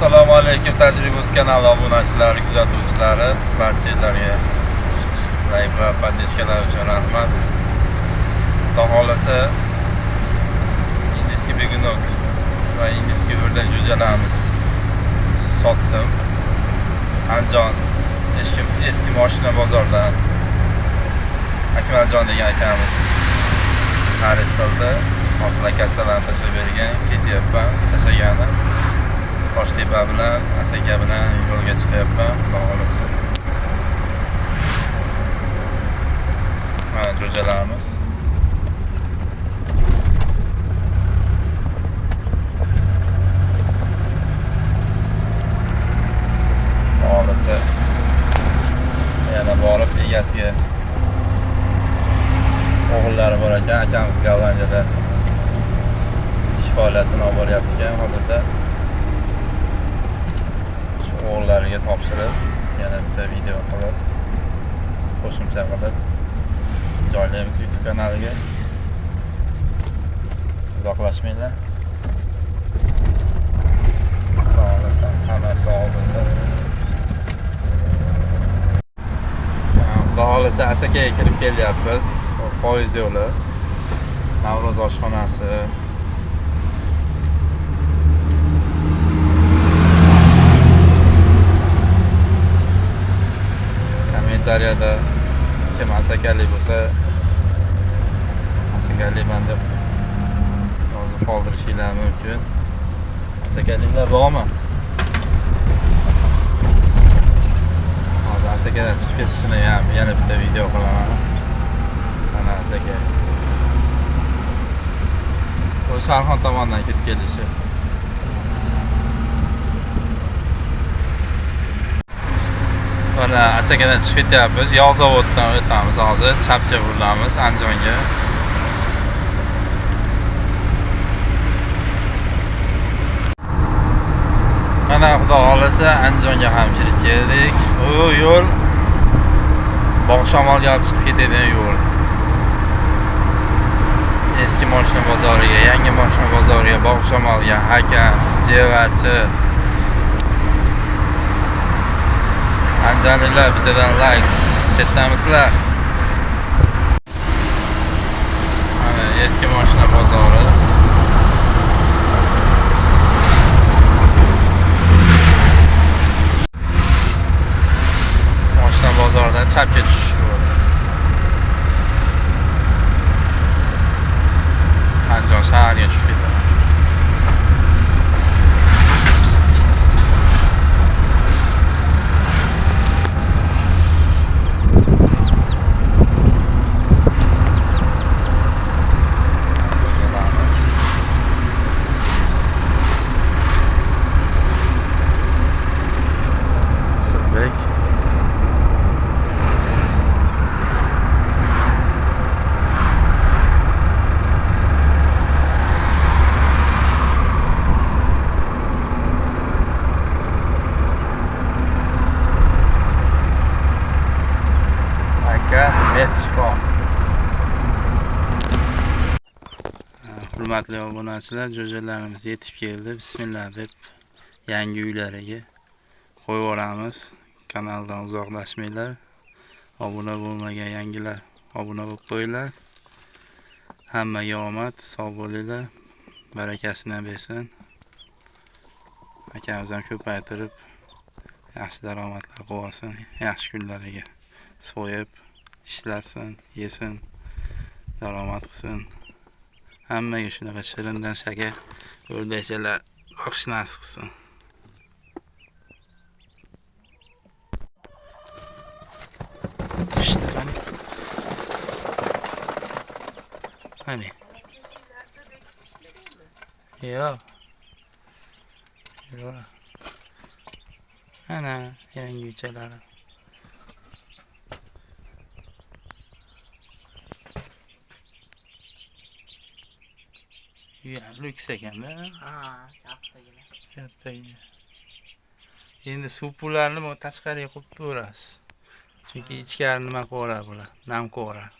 Assalomu alaykum tajribasiz kanal obunachilari, kuzatuvchilari, barchalarga like va podpishkalar uchun rahmat. Xudo xolasa indiski begunok va indiski o'rdak jo'jalarimiz sotdim. Andijon eski mashina bozordan Akmaljon degan akamiz xarid qildi. Hozir lokatsiyalarni tashlab bergan, ketyapman, tashlagani. Toshtepa bilan, Asaka bilan yo'lga chiqyapman, xudo xolasa. Mana jo'jalarimiz. Xudo xolasa yana borib egasiga o'g'illari bor ekan, akamiz Gollandiyada ish faoliyatini olib boryapti ekan hozirda. O'g'illariga topshirib, yana bitta video qilib, qo'shimcha qilib joylaymiz YouTube kanaliga. Uzoqlashmanglar. Xohlasa hammasi oldinda. Xudo xolasa Asakaga kirib kelyapmiz. Poyezd yo'li, Navro'z oshxonasi. Kommentariyada kim asakalik bo'lsa, asakaliman deb yozib qoldirishinglar mumkin. Asakaliklar bormi? Hozir Asakadan chiqib ketishini ham yana bitta video qilaman. Mana Asaka. Bu Sharxon tomondan ketib kelishi. Mana Asakadan chiqib ketyapmiz. Yo'lzavoddan o'tamiz hozir. Chapga burilamiz Andijonga. Mana xudo xolasa Andijonga ham kirib keldik. Bu yo'l Bog'shamolga olib chiqib ketadigan yo'l. Eski mashina bozoriga, yangi mashina bozoriga, Bog'shamolga, Hakan, Jevachi. Andijonliklar bittadan like setdamisizlar. Mana eski mashina bozori. Mashina bozoridan chapga tushish yo'li. Andijon shahariga tushib ketadi. Hurmatli obunachilar, jo'jalarimiz yetib keldi. Bismillah deb yangi uylariga qo'yib yuboramiz. Kanaldan uzoqlashmanglar. Obuna bo'lmagan yangilar obuna bo'lib qo'yinglar. Hammaga omad, sog' bo'linglar. Barakasini bersin. Akamiz ham ko'paytirib yaxshi daromadlar qilsin. Yaxshi kunlariga so'yib, ishlatsin, yesin, daromad qilsin. Hammaga shunaqa shirindan shakar o'rdakchalar boqish nasib qilsin. Qani. Yo'q. Ana yangi uychalari. Ya, lüks ekanda. Ha, kattagina. Kattagina. Endi suplarni tashqariga qo'yib berasiz. Chunki ichkari nima qo'yar bular? Nam qo'yar.